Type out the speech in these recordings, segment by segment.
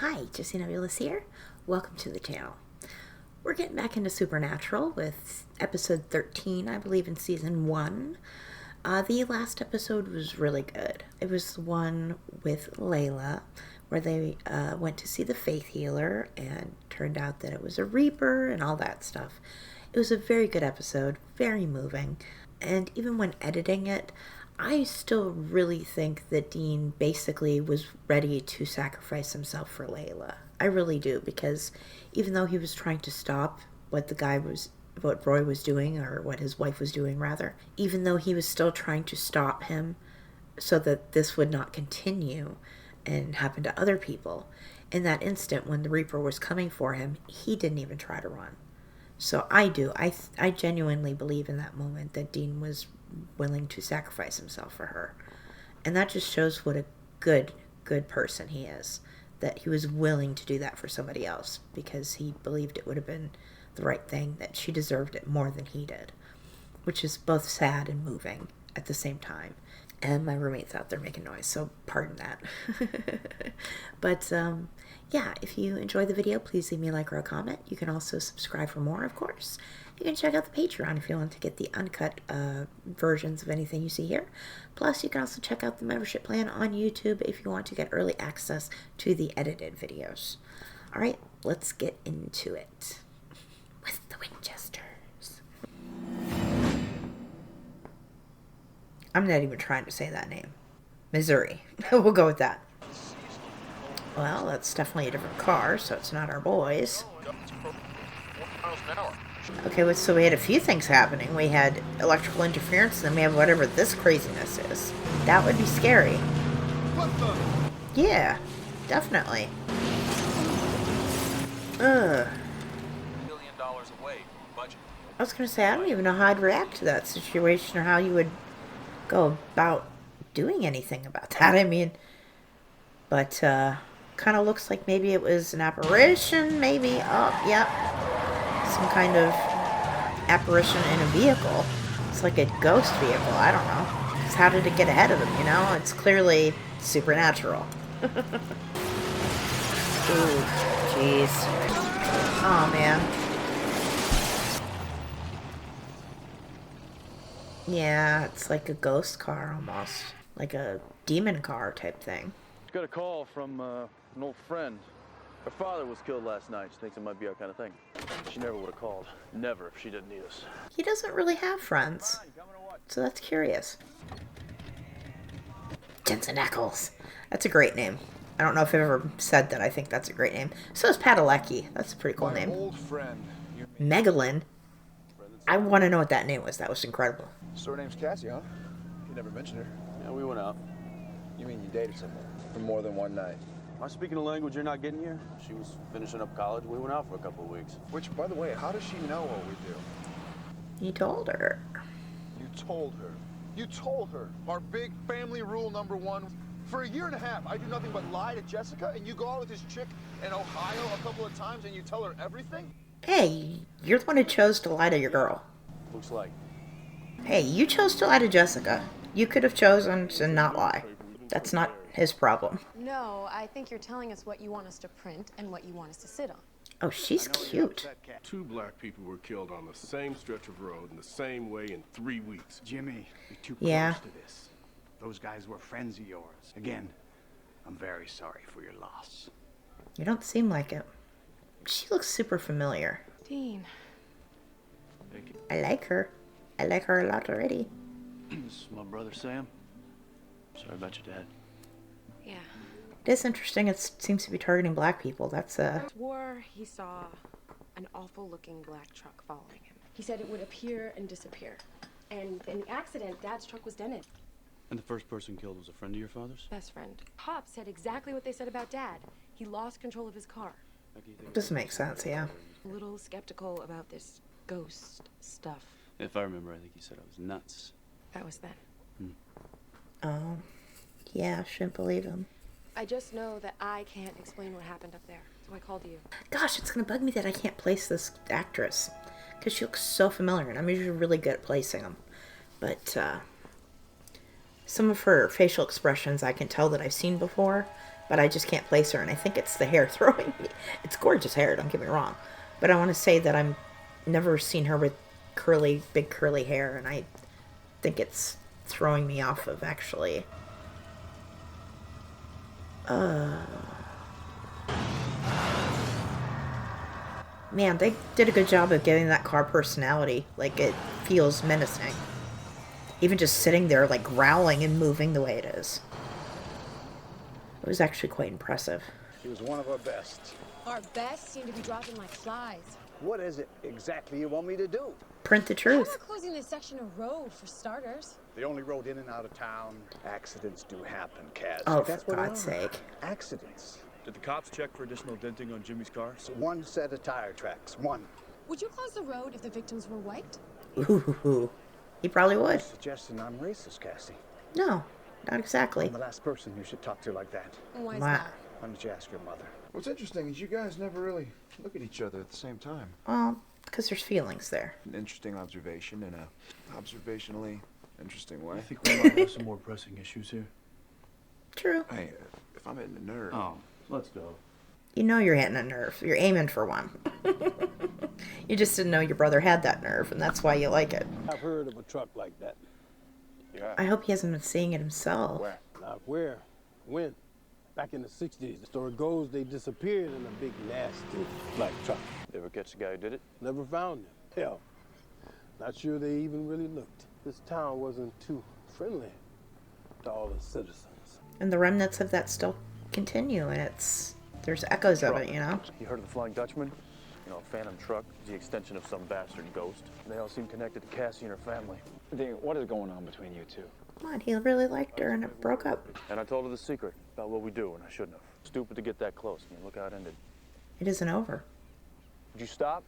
Hi, Justine Aviles here. Welcome to the channel. We're getting back into Supernatural with episode 13, I believe, in season 1. The last episode was really good. It was the one with Layla, where they went to see the faith healer, and turned out that it was a Reaper and all that stuff. It was a very good episode, very moving, and even when editing it, I still really think that Dean basically was ready to sacrifice himself for Layla. I really do, because even though he was trying to stop what Roy was doing, or what his wife was doing rather, even though he was still trying to stop him so that this would not continue and happen to other people, in that instant when the Reaper was coming for him, he didn't even try to run. So I genuinely believe in that moment that Dean was willing to sacrifice himself for her. And that just shows what a good person he is. That he was willing to do that for somebody else because he believed it would have been the right thing, that she deserved it more than he did. Which is both sad and moving at the same time. And my roommate's out there making noise, so pardon that. But, yeah, if you enjoyed the video, please leave me a like or a comment. You can also subscribe for more, of course. You can check out the Patreon if you want to get the uncut versions of anything you see here. Plus, you can also check out the membership plan on YouTube if you want to get early access to the edited videos. Alright, let's get into it. With the Winchesters. I'm not even trying to say that name. Missouri. We'll go with that. Well, that's definitely a different car, so it's not our boys. Okay, so we had a few things happening. We had electrical interference, and then we have whatever this craziness is. That would be scary. Yeah, definitely. Ugh. $1 million away from budget. I was going to say, I don't even know how I'd react to that situation, or how you would go about doing anything about that. I mean, but, kind of looks like maybe it was an apparition, maybe. Oh, yep. Some kind of apparition in a vehicle. It's like a ghost vehicle. I don't know. Just how did it get ahead of him, you know? It's clearly supernatural. Ooh, jeez. Oh, man. Yeah, it's like a ghost car almost. Like a demon car type thing. Got a call from an old friend. Her father was killed last night. She thinks it might be our kind of thing. She never would have called. Never if she didn't need us. He doesn't really have friends. So that's curious. Jensen Ackles. That's a great name. I don't know if I've ever said that. I think that's a great name. So is Padalecki. That's a pretty cool name. Old friend. Megalyn. I want to know what that name was. That was incredible. Surname's Cassie, huh? You never mentioned her. Yeah, we went out. You mean you dated someone for more than one night? Am I speaking a language you're not getting here? She was finishing up college. We went out for a couple of weeks. Which, by the way, how does she know what we do? You told her. You told her. You told her. Our big family rule #1. For a year and a half, I do nothing but lie to Jessica, and you go out with this chick in Ohio a couple of times, and you tell her everything? Hey, you're the one who chose to lie to your girl. Looks like. Hey, you chose to lie to Jessica. You could have chosen to not lie. That's not his problem. No, I think you're telling us what you want us to print and what you want us to sit on. Oh, she's cute. 2 black people were killed on the same stretch of road in the same way in 3 weeks. Jimmy, you're too Yeah. close to this. Those guys were friends of yours. Again, I'm very sorry for your loss. You don't seem like it. She looks super familiar. Dean. I like her. I like her a lot already. This is my brother Sam. Sorry about your dad. Yeah. It is interesting. It seems to be targeting black people. That's War, he saw an awful looking black truck following him. He said it would appear and disappear. And in the accident, Dad's truck was dented. And the first person killed was a friend of your father's? Best friend. Cops said exactly what they said about Dad. He lost control of his car. doesn't make sense. Yeah. A little skeptical about this ghost stuff. If I remember, I think he said I was nuts. That was then. Oh, yeah. Shouldn't believe him. I just know that I can't explain what happened up there. So I called you. Gosh, it's gonna bug me that I can't place this actress because she looks so familiar, and I'm usually really good at placing them. But some of her facial expressions I can tell that I've seen before, but I just can't place her, and I think it's the hair throwing me. It's gorgeous hair, don't get me wrong, but I want to say that I've never seen her with big curly hair, and I think it's throwing me off of actually. Man, they did a good job of giving that car personality. Like, it feels menacing. Even just sitting there, like, growling and moving the way it is. It was actually quite impressive. He was one of our best. Our best seem to be dropping like flies. What is it exactly you want me to do? Print the How truth. about closing this section of road for starters? The only road in and out of town. Accidents do happen, Kaz. Oh, for That's what God's they are. sake. Accidents. Did the cops check for additional denting on Jimmy's car? One set of tire tracks. One. Would you close the road if the victims were white? Ooh, he probably would. Suggesting I'm racist, Cassie. No, not exactly. I'm the last person you should talk to like that. Why is Wow. that? Why don't you ask your mother? What's interesting is you guys never really look at each other at the same time. Well, because there's feelings there. An interesting observation in a observationally interesting way. I think we might have some more pressing issues here. True. Hey, if I'm hitting a nerve, Oh, let's go. You know you're hitting a nerve. You're aiming for one. You just didn't know your brother had that nerve, and that's why you like it. I've heard of a truck like that. yeah. I hope he hasn't been seeing it himself. Where? Not where? When? Back in the 60s. The story goes they disappeared in a big, nasty black truck. You ever catch the guy who did it? Never found them. Hell, not sure they even really looked. This town wasn't too friendly to all the citizens. And the remnants of that still continue, and there's echoes of it, you know? You heard of the Flying Dutchman? You know, a phantom truck, the extension of some bastard ghost. They all seem connected to Cassie and her family. What is going on between you two? Come on, he really liked her, and it broke up. And I told her the secret about what we do, and I shouldn't have. Stupid to get that close. I mean, look how it ended. It isn't over. Would you stop?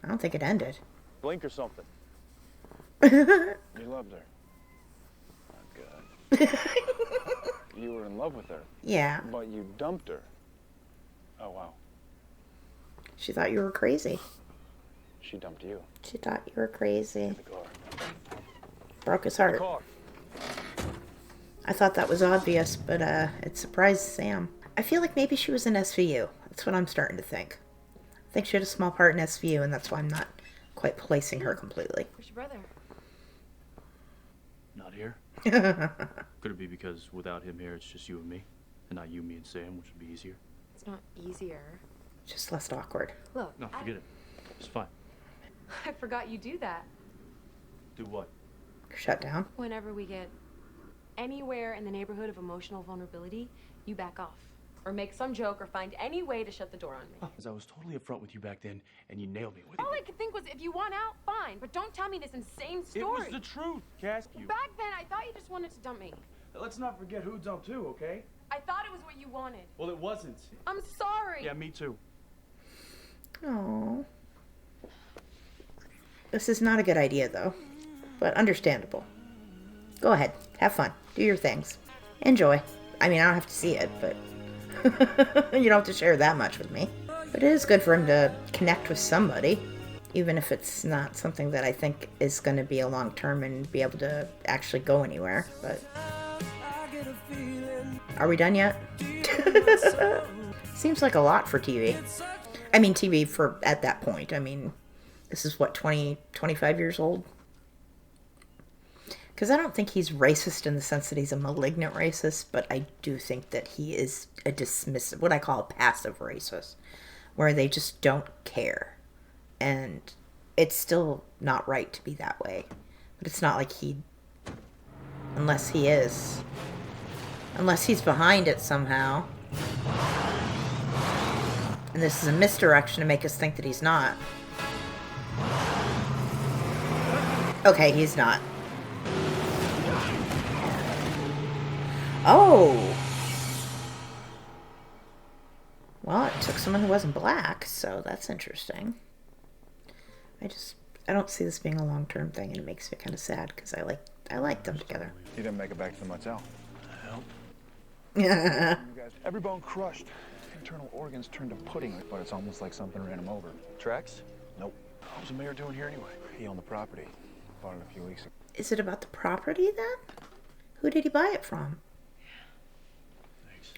I don't think it ended. Blink or something. You loved her. Not good. You were in love with her, Yeah, but you dumped her. Oh, wow. she thought you were crazy. She dumped you. She thought you were crazy. The car. Broke his heart. Car. I thought that was obvious, but it surprised Sam. I feel like maybe she was in SVU. That's what I'm starting to think. I think she had a small part in SVU, and that's why I'm not quite placing her completely. Where's your brother? Not here. Could it be because without him here, it's just you and me? And not you, me, and Sam, which would be easier? It's not easier. Just less awkward. Look, No, forget it. It's fine. I forgot you do that. Do what? Shut down. Whenever we get anywhere in the neighborhood of emotional vulnerability, you back off. Or make some joke or find any way to shut the door on me. Because I was totally upfront with you back then, and you nailed me with it. All I could think was if you want out, fine. But don't tell me this insane story. It was the truth, Cass. Back then, I thought you just wanted to dump me. Let's not forget who dumped who, okay? I thought it was what you wanted. Well, it wasn't. I'm sorry. Yeah, me too. Oh. This is not a good idea, though. But understandable. Go ahead. Have fun. Do your things. Enjoy. I mean, I don't have to see it, but... you don't have to share that much with me. But it is good for him to connect with somebody. Even if it's not something that I think is going to be a long term and be able to actually go anywhere. But... Are we done yet? Seems like a lot for TV. I mean, TV for at that point. I mean, this is what, 25 years old? Because I don't think he's racist in the sense that he's a malignant racist, but I do think that he is a dismissive, what I call a passive racist, where they just don't care. And it's still not right to be that way. But it's not like unless he's behind it somehow. And this is a misdirection to make us think that he's not. Okay, he's not. Oh! Well, it took someone who wasn't black, so that's interesting. I don't see this being a long-term thing, and it makes me kind of sad, because I like them together. You didn't make it back to the motel. Yeah. Every bone crushed. Internal organs turned to pudding, but it's almost like something ran him over. Tracks? Nope. What was the mayor doing here anyway? He owned the property. Bought it a few weeks ago. Is it about the property, then? Who did he buy it from?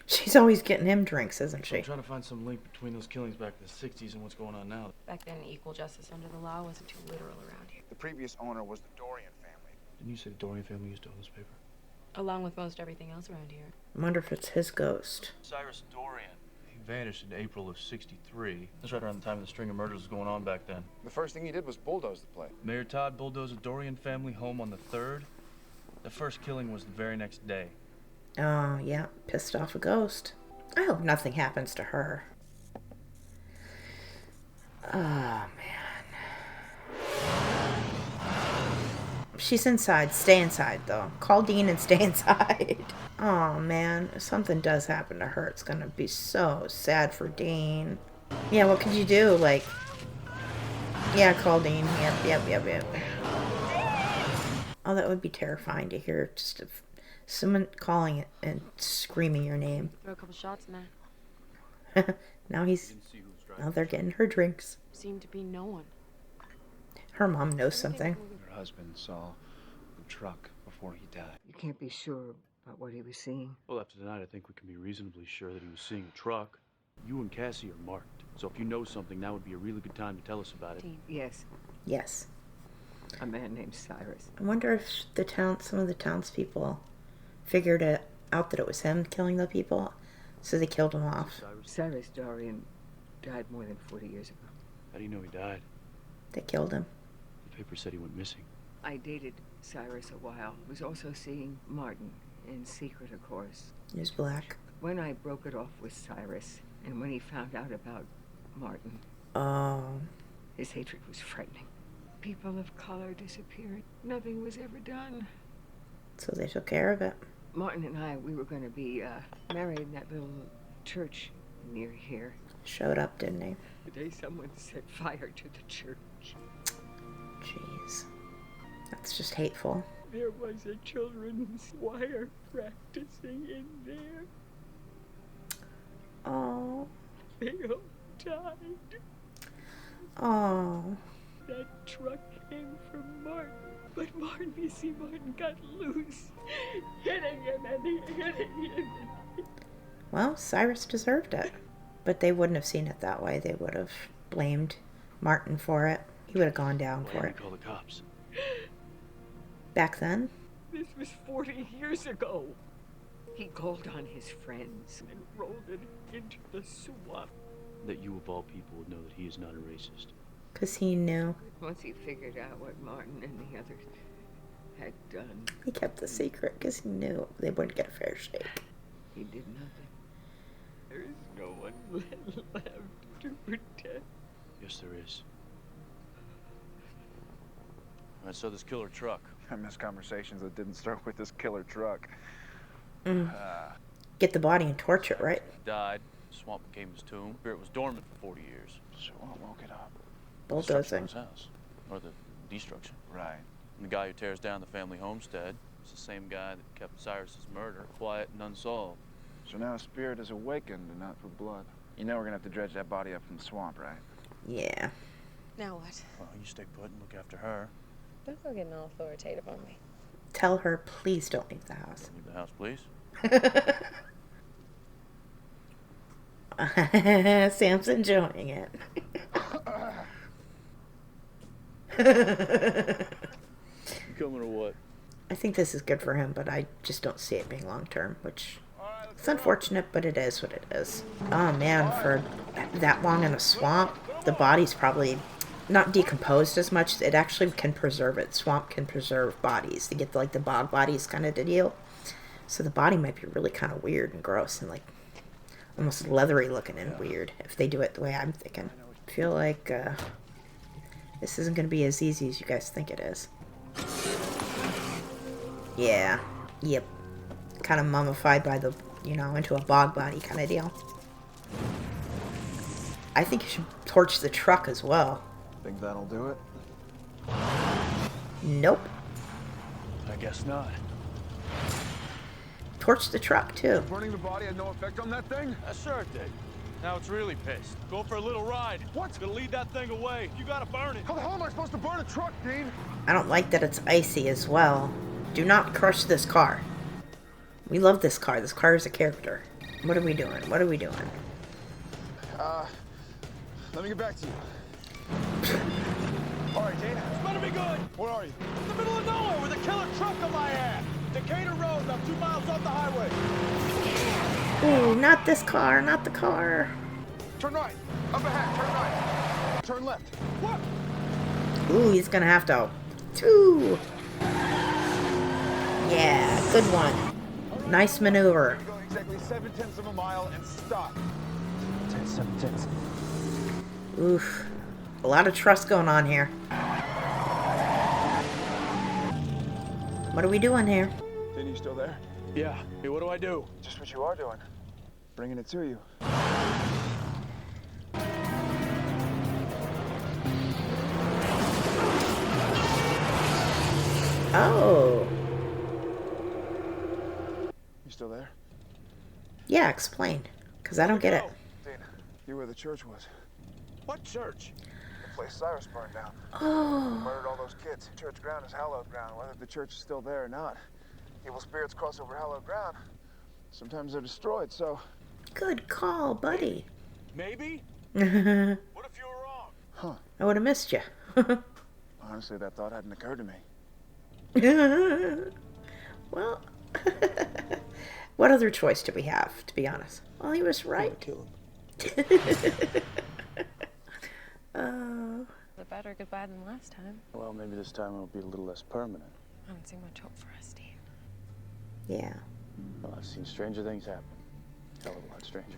She's always getting him drinks, isn't I'm she? trying to find some link between those killings back in the 60s and what's going on now. Back then, equal justice under the law wasn't too literal around here. The previous owner was the Dorian family. Didn't you say the Dorian family used to own this paper? Along with most everything else around here. I wonder if it's his ghost. Cyrus Dorian. He vanished in April of 63. That's right around the time the string of murders was going on back then. The first thing he did was bulldoze the place. Mayor Todd bulldozed the Dorian family home on the 3rd. The first killing was the very next day. Oh, yeah. Pissed off a ghost. I hope nothing happens to her. Oh, man. She's inside. Stay inside, though. Call Dean and stay inside. Oh, man. If something does happen to her, it's gonna be so sad for Dean. Yeah, what could you do? Like... Yeah, call Dean. Yep. Oh, that would be terrifying to hear. Just someone calling it and screaming your name. Throw a couple shots in there. Now they're getting her drinks. Seemed to be no one. Her mom knows something. Her husband saw the truck before he died. You can't be sure about what he was seeing. Well, after tonight, I think we can be reasonably sure that he was seeing a truck. You and Cassie are marked. So if you know something, now would be a really good time to tell us about it. Yes. Yes. A man named Cyrus. I wonder if some of the townspeople figured it out that it was him killing the people, so they killed him off. Cyrus Dorian died more than 40 years ago. How do you know he died? They killed him. The paper said he went missing. I dated Cyrus a while. Was also seeing Martin, in secret, of course. He was black. When I broke it off with Cyrus, and when he found out about Martin, his hatred was frightening. People of color disappeared. Nothing was ever done. So they took care of it. Martin and I, we were going to be married in that little church near here. Showed up, didn't he? The day someone set fire to the church. Jeez. That's just hateful. There was a children's choir practicing in there. Oh. They all died. Oh. That truck came from Martin. But Martin, you see, Martin got loose. Hitting him and hitting him. Well, Cyrus deserved it. But they wouldn't have seen it that way. They would have blamed Martin for it. He would have gone down for it. Call the cops. Back then? This was 40 years ago. He called on his friends and rolled it into the swamp. That you of all people would know that he is not a racist. Because he knew. Once he figured out what Martin and the others had done. He kept the secret because he knew they wouldn't get a fair shake. He did nothing. There is no one left to protect. Yes, there is. All right, so this killer truck. I miss conversations that didn't start with this killer truck. Get the body and torch it, right? Died. Swamp became his tomb. It was dormant for 40 years. So what woke it up? Bulldozing. His house. Or the destruction. Right. And the guy who tears down the family homestead is the same guy that kept Cyrus's murder quiet and unsolved. So now a spirit is awakened and not for blood. You know we're gonna have to dredge that body up from the swamp, right? Yeah. Now what? Well, you stay put and look after her. Don't go getting all authoritative on me. Tell her, please don't leave the house. Leave the house, please. Sam's enjoying it. You coming or what? I think this is good for him, but I just don't see it being long term, which it's unfortunate, but it is what it is. Oh man, for that long in a swamp, the body's probably not decomposed as much. It actually can preserve it. Swamp can preserve bodies. They get like the bog bodies kind of to deal. So the body might be really kind of weird and gross and like almost leathery looking and weird if they do it the way I'm thinking. I feel like this isn't going to be as easy as you guys think it is. Yeah. Yep. Kind of mummified by the, you know, into a bog body kind of deal. I think you should torch the truck as well. Think that'll do it? Nope. I guess not. Torch the truck, too. Burning the body had no effect on that thing? Sure it did. Now it's really pissed. Go for a little ride. What? Gonna lead that thing away. You gotta burn it. How the hell am I supposed to burn a truck, Dean? I don't like that it's icy as well. Do not crush this car. We love this car. This car is a character. What are we doing? What are we doing? Let me get back to you. All right, Dana. This better be good. Where are you? In the middle of nowhere with a killer truck on my ass. Decatur Road, about 2 miles off the highway. Ooh, not this car, not the car. Turn right. Up ahead. Turn right. Turn left. What? Ooh, he's gonna have to. Two. Yeah, good one. Nice maneuver. Go exactly 7/10 of a mile and stop. 7/10. Oof. A lot of trust going on here. What are we doing here? Danny, you still there? Yeah. Hey, what do I do? Just what you are doing. Bringing it to you. Oh. You still there? Yeah, explain. Because I don't get it. Dana, you're where the church was. What church? The place Cyrus burned down. Oh. Murdered all those kids. Church ground is hallowed ground, whether the church is still there or not. Evil spirits cross over hallowed ground. Sometimes they're destroyed, so... Good call, buddy. Maybe? I What if you were wrong? Huh. would have missed you. Honestly, that thought hadn't occurred to me. Well, what other choice do we have, to be honest? Well, he was right. Kill him. Oh. A better goodbye than last time. Well, maybe this time it'll be a little less permanent. I don't see much hope for us, Steve. Yeah. Well, I've seen stranger things happen. Hell of a lot stranger.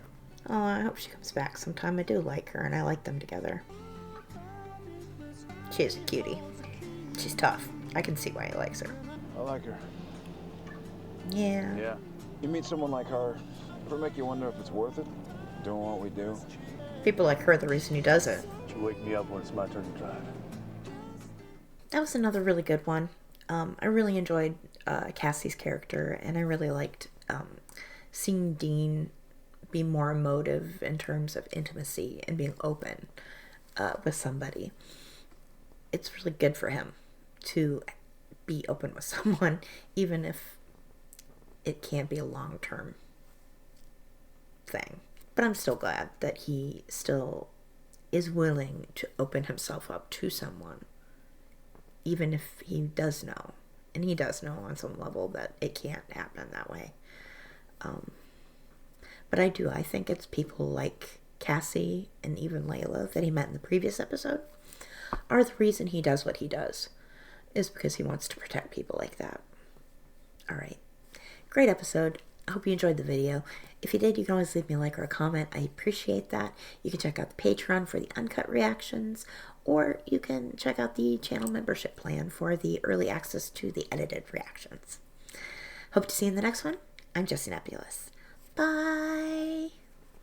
Oh, I hope she comes back sometime. I do like her, and I like them together. She is a cutie. She's tough. I can see why he likes her. I like her. Yeah. Yeah. You meet someone like her, ever make you wonder if it's worth it? Doing what we do? People like her are the reason he does it. You wake me up when it's my turn to drive. That was another really good one. I really enjoyed Cassie's character, and I really liked seeing Dean be more emotive in terms of intimacy and being open with somebody. It's really good for him to be open with someone, even if it can't be a long-term thing. But I'm still glad that he still is willing to open himself up to someone, even if he does know, and he does know on some level that it can't happen that way. But I think it's people like Cassie and even Layla that he met in the previous episode are the reason he does what he does, is because he wants to protect people like that. Alright, great episode. I hope you enjoyed the video. If you did, you can always leave me a like or a comment. I appreciate that. You can check out the Patreon for the uncut reactions, or you can check out the channel membership plan for the early access to the edited reactions. Hope to see you in the next one. I'm Jessie Nebulas. Bye!